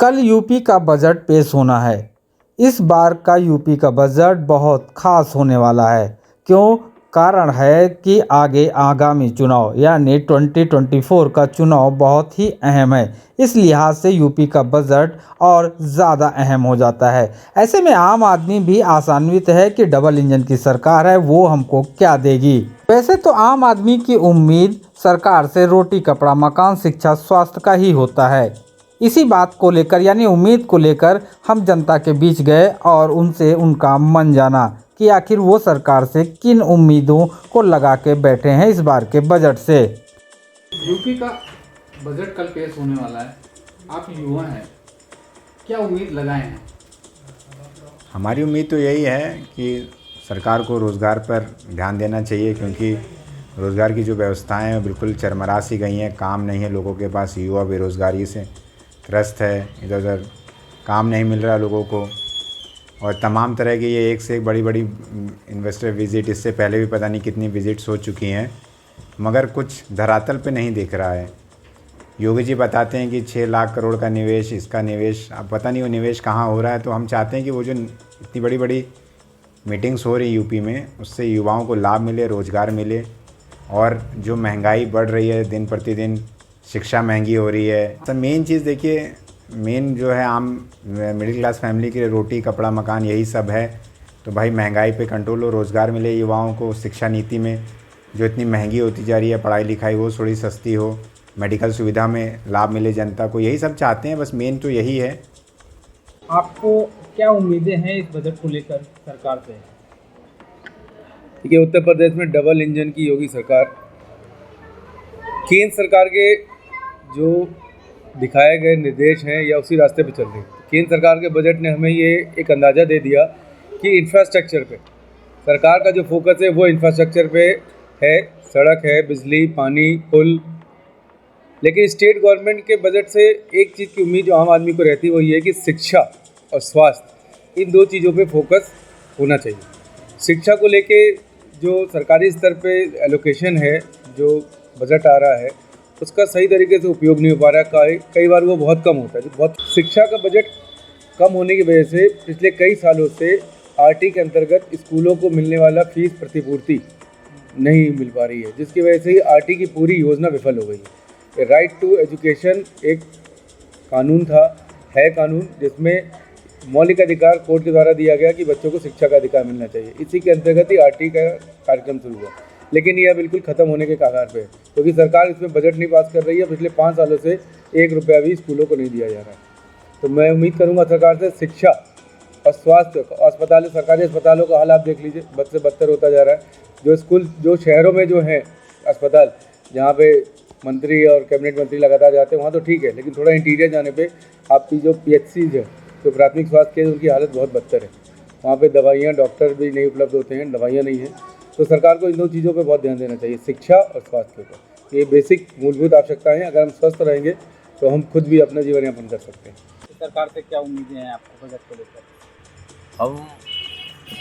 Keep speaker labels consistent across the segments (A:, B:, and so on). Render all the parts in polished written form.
A: कल यूपी का बजट पेश होना है। इस बार का यूपी का बजट बहुत खास होने वाला है। क्यों? कारण है कि आगे आगामी चुनाव यानी 2024 का चुनाव बहुत ही अहम है। इस लिहाज से यूपी का बजट और ज़्यादा अहम हो जाता है। ऐसे में आम आदमी भी आशान्वित है कि डबल इंजन की सरकार है, वो हमको क्या देगी। वैसे तो आम आदमी की उम्मीद सरकार से रोटी कपड़ा मकान शिक्षा स्वास्थ्य का ही होता है। इसी बात को लेकर यानी उम्मीद को लेकर हम जनता के बीच गए और उनसे उनका मन जाना कि आखिर वो सरकार से किन उम्मीदों को लगा के बैठे हैं इस बार के बजट से।
B: यूपी का बजट कल पेश होने वाला है। आप युवा हैं, क्या उम्मीद लगाए हैं?
C: हमारी उम्मीद तो यही है कि सरकार को रोज़गार पर ध्यान देना चाहिए, क्योंकि रोज़गार की जो व्यवस्थाएं हैं बिल्कुल चरमरा सी गई हैं। काम नहीं है लोगों के पास, युवा बेरोज़गारी से त्रस्त है, इधर उधर काम नहीं मिल रहा लोगों को। और तमाम तरह की ये एक से एक बड़ी बड़ी इन्वेस्टर विज़िट, इससे पहले भी पता नहीं कितनी विज़िट्स हो चुकी हैं, मगर कुछ धरातल पे नहीं दिख रहा है। योगी जी बताते हैं कि 6 लाख करोड़ का निवेश, इसका निवेश, अब पता नहीं वो निवेश कहाँ हो रहा है। तो हम चाहते हैं कि वो जो इतनी बड़ी बड़ी मीटिंग्स हो रही यूपी में, उससे युवाओं को लाभ मिले, रोज़गार मिले। और जो महंगाई बढ़ रही है दिन प्रतिदिन, शिक्षा महंगी हो रही है। तो मेन चीज़ देखिए, मेन जो है आम मिडिल क्लास फैमिली के लिए रोटी कपड़ा मकान यही सब है। तो भाई महंगाई पे कंट्रोल हो, रोज़गार मिले युवाओं को। शिक्षा नीति में जो इतनी महंगी होती जा रही है पढ़ाई लिखाई, वो थोड़ी सस्ती हो, मेडिकल सुविधा में लाभ मिले जनता को, यही सब चाहते हैं। बस मेन तो यही है।
B: आपको क्या उम्मीदें हैं इस बजट को लेकर सरकार से?
D: देखिए, उत्तर प्रदेश में डबल इंजन की योगी सरकार, केंद्र सरकार के जो दिखाए गए निर्देश हैं या उसी रास्ते पे चल रही है। केंद्र सरकार के बजट ने हमें ये एक अंदाज़ा दे दिया कि इंफ्रास्ट्रक्चर पे सरकार का जो फोकस है वो इंफ्रास्ट्रक्चर पे है। सड़क है, बिजली, पानी, पुल। लेकिन स्टेट गवर्नमेंट के बजट से एक चीज़ की उम्मीद जो आम आदमी को रहती है वो ये है कि शिक्षा और स्वास्थ्य, इन दो चीज़ों पे फोकस होना चाहिए। शिक्षा को लेके जो सरकारी स्तर पे एलोकेशन है, जो बजट आ रहा है, उसका सही तरीके से उपयोग नहीं हो पा रहा है। कई बार वो बहुत कम होता है। बहुत शिक्षा का बजट कम होने की वजह से पिछले कई सालों से आरटी के अंतर्गत स्कूलों को मिलने वाला फीस प्रतिपूर्ति नहीं मिल पा रही है, जिसकी वजह से ही आरटी की पूरी योजना विफल हो गई है। राइट टू एजुकेशन एक कानून था, है कानून, जिसमें मौलिक अधिकार कोर्ट के द्वारा दिया गया कि बच्चों को शिक्षा का अधिकार मिलना चाहिए। इसी के अंतर्गत ही आरटी का कार्यक्रम शुरू हुआ, लेकिन यह बिल्कुल ख़त्म होने के कगार पे है, क्योंकि सरकार इसमें बजट नहीं पास कर रही है। पिछले 5 सालों से 1 रुपया भी स्कूलों को नहीं दिया जा रहा है। तो मैं उम्मीद करूंगा सरकार से शिक्षा और स्वास्थ्य, अस्पताल, सरकारी अस्पतालों का हाल आप देख लीजिए, बद से बदतर होता जा रहा है। जो स्कूल, जो शहरों में जो हैं अस्पताल, जहाँ पे मंत्री और कैबिनेट मंत्री लगातार जाते हैं, वहाँ तो ठीक है, लेकिन थोड़ा इंटीरियर जाने पर आपकी जो PHCs है, जो प्राथमिक स्वास्थ्य केंद्र, उनकी हालत बहुत बदतर है। वहाँ पे दवाइयाँ, डॉक्टर भी नहीं उपलब्ध होते हैं, दवाइयाँ नहीं हैं। तो सरकार को इन दो चीज़ों पे बहुत ध्यान देना चाहिए, शिक्षा और स्वास्थ्य के ऊपर। ये बेसिक मूलभूत आवश्यकताएं हैं। अगर हम स्वस्थ रहेंगे तो हम खुद भी अपना जीवन यापन कर सकते हैं।
B: सरकार से क्या उम्मीदें हैं आपको बजट को लेकर?
E: हम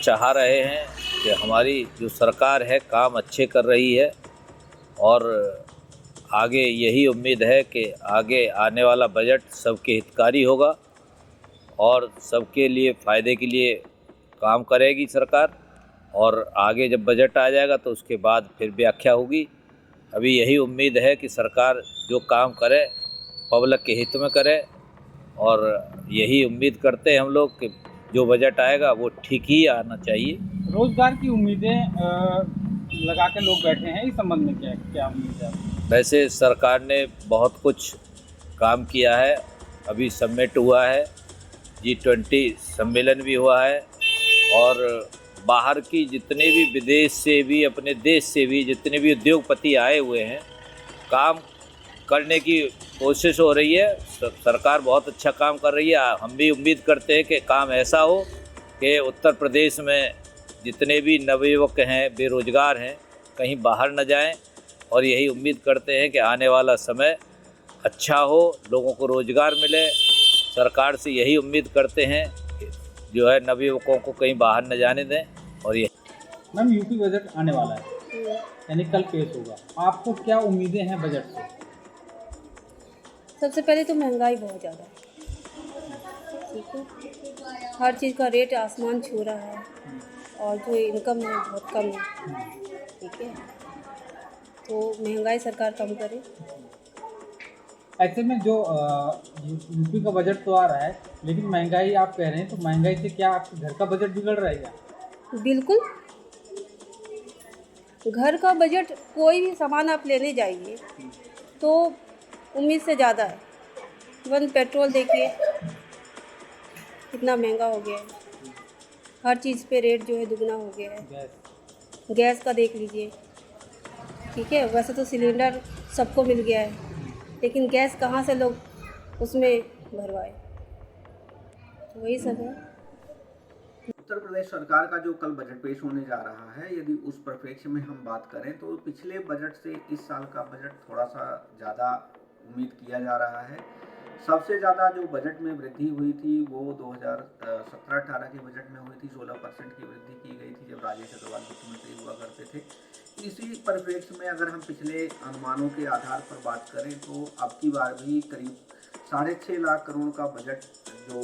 E: चाह रहे हैं कि हमारी जो सरकार है काम अच्छे कर रही है, और आगे यही उम्मीद है कि आगे आने वाला बजट सबके हितकारी होगा और सबके लिए फ़ायदे के लिए काम करेगी सरकार। और आगे जब बजट आ जाएगा तो उसके बाद फिर व्याख्या होगी। अभी यही उम्मीद है कि सरकार जो काम करे पब्लिक के हित में करे, और यही उम्मीद करते हैं हम लोग कि जो बजट आएगा वो ठीक ही आना चाहिए।
B: रोजगार की उम्मीदें लगा के लोग बैठे हैं, इस संबंध में क्या उम्मीद है?
E: वैसे सरकार ने बहुत कुछ काम किया है। अभी समिट हुआ है, G20 सम्मेलन भी हुआ है, और बाहर की जितने भी विदेश से भी अपने देश से भी जितने भी उद्योगपति आए हुए हैं, काम करने की कोशिश हो रही है। सरकार बहुत अच्छा काम कर रही है। हम भी उम्मीद करते हैं कि काम ऐसा हो कि उत्तर प्रदेश में जितने भी नवयुवक हैं, बेरोज़गार हैं, कहीं बाहर न जाएं। और यही उम्मीद करते हैं कि आने वाला समय अच्छा हो, लोगों को रोज़गार मिले। सरकार से यही उम्मीद करते हैं कि जो है नवयुवकों को कहीं बाहर न जाने दें। और ये
B: मैम, यूपी बजट आने वाला है, यानी कल पेश होगा, आपको क्या उम्मीदें हैं बजट से?
F: सबसे पहले तो महंगाई बहुत ज़्यादा है, ठीक है, हर चीज़ का रेट आसमान छू रहा है और जो इनकम है बहुत कम है। ठीक है, तो महंगाई सरकार कम करे।
B: ऐसे में जो यूपी का बजट तो आ रहा है, लेकिन महंगाई आप कह रहे हैं, तो महंगाई से क्या आपके घर का बजट बिगड़ रहा है क्या?
F: बिल्कुल, घर का बजट कोई भी सामान आप लेने जाइए तो उम्मीद से ज़्यादा है। इवन पेट्रोल देखिए कितना महंगा हो गया है, हर चीज़ पे रेट जो है दुगना हो गया है।
B: गैस
F: गैस का देख लीजिए, ठीक है, वैसे तो सिलेंडर सबको मिल गया है, लेकिन गैस कहाँ से लोग उसमें भरवाए, तो वही सब है।
G: उत्तर प्रदेश सरकार का जो कल बजट पेश होने जा रहा है, यदि उस परिप्रेक्ष्य में हम बात करें तो पिछले बजट से इस साल का बजट थोड़ा सा ज़्यादा उम्मीद किया जा रहा है। सबसे ज़्यादा जो बजट में वृद्धि हुई थी वो 2017-18 के बजट में हुई थी। 16% की वृद्धि की गई थी जब राजेश अग्रवाल मुख्यमंत्री हुआ करते थे। इसी परिप्रेक्ष्य में अगर हम पिछले अनुमानों के आधार पर बात करें तो अब की बार भी करीब 6.5 लाख करोड़ का बजट जो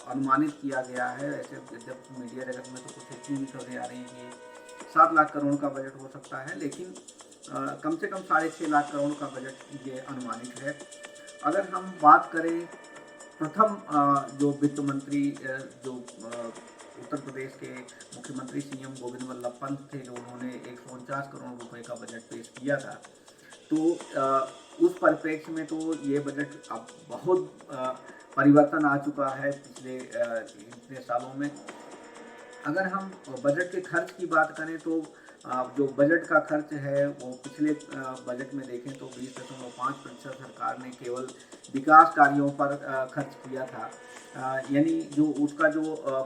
G: अनुमानित किया गया है। ऐसे जब मीडिया जगत में तो कुछ इतनी भी खबरें आ रही हैं कि 7 लाख करोड़ का बजट हो सकता है, लेकिन कम से कम 6.5 लाख करोड़ का बजट ये अनुमानित है। अगर हम बात करें प्रथम जो वित्त मंत्री जो उत्तर प्रदेश के मुख्यमंत्री सीएम गोविंद वल्लभ पंत थे, जो उन्होंने 149 करोड़ रुपए का बजट पेश किया था, तो उस परिप्रेक्ष्य में तो ये बजट अब बहुत परिवर्तन आ चुका है पिछले इतने सालों में। अगर हम बजट के खर्च की बात करें तो जो बजट का खर्च है वो पिछले बजट में देखें तो 20.5% सरकार ने केवल विकास कार्यों पर खर्च किया था। यानी जो उसका जो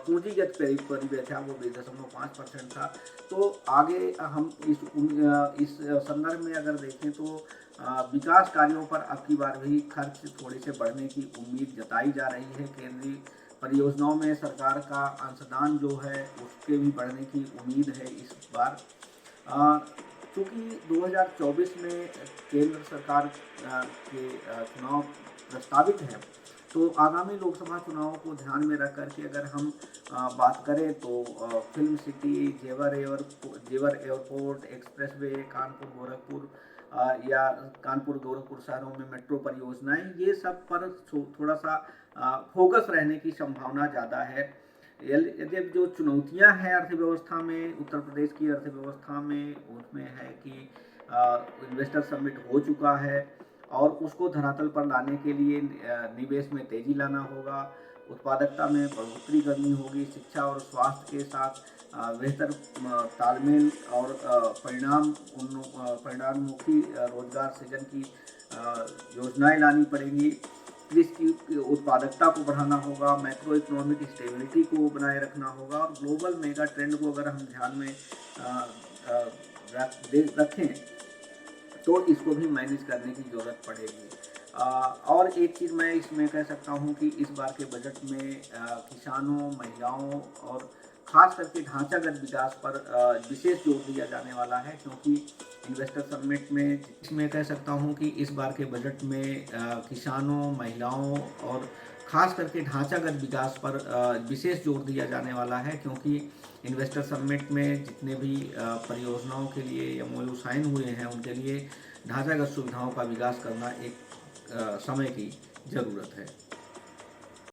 G: पूंजीगत परिव्यय था वो 20.5% था। तो आगे हम इस संदर्भ में अगर देखें तो विकास कार्यों पर अब की बार भी खर्च थोड़े से बढ़ने की उम्मीद जताई जा रही है। केंद्रीय परियोजनाओं में सरकार का अंशदान जो है उसके भी बढ़ने की उम्मीद है इस बार। चूँकि 2024 में केंद्र सरकार के चुनाव प्रस्तावित हैं, तो आगामी लोकसभा चुनावों को ध्यान में रख करके अगर हम बात करें तो फिल्म सिटी, जेवर एयरपोर्ट, एक्सप्रेसवे, कानपुर गोरखपुर या कानपुर गोरखपुर शहरों में मेट्रो परियोजनाएं, ये सब पर थोड़ा सा फोकस रहने की संभावना ज़्यादा है। यदि जो चुनौतियां हैं अर्थव्यवस्था में, उत्तर प्रदेश की अर्थव्यवस्था में, उसमें है कि इन्वेस्टर समिट हो चुका है और उसको धरातल पर लाने के लिए निवेश में तेजी लाना होगा, उत्पादकता में बढ़ोतरी करनी होगी, शिक्षा और स्वास्थ्य के साथ बेहतर तालमेल और परिणामोन्मुखी रोजगार सृजन की योजनाएं लानी पड़ेंगी। कृषि की उत्पादकता को बढ़ाना होगा, मैक्रो इकोनॉमिक स्टेबिलिटी को बनाए रखना होगा और ग्लोबल मेगा ट्रेंड को अगर हम ध्यान में रखें तो इसको भी मैनेज करने की ज़रूरत पड़ेगी। और एक चीज़ मैं इसमें कह सकता हूँ कि इस बार के बजट में किसानों, महिलाओं और ख़ास करके ढांचागत विकास पर विशेष जोर दिया जाने वाला है, क्योंकि इन्वेस्टर समिट में इसमें कह सकता हूँ कि इस बार के बजट में किसानों, महिलाओं और ख़ास करके ढांचागत विकास पर विशेष जोर दिया जाने वाला है, क्योंकि इन्वेस्टर समिट में जितने भी परियोजनाओं के लिए MOU साइन हुए हैं उनके लिए ढांचागत सुविधाओं का विकास करना एक समय की ज़रूरत है।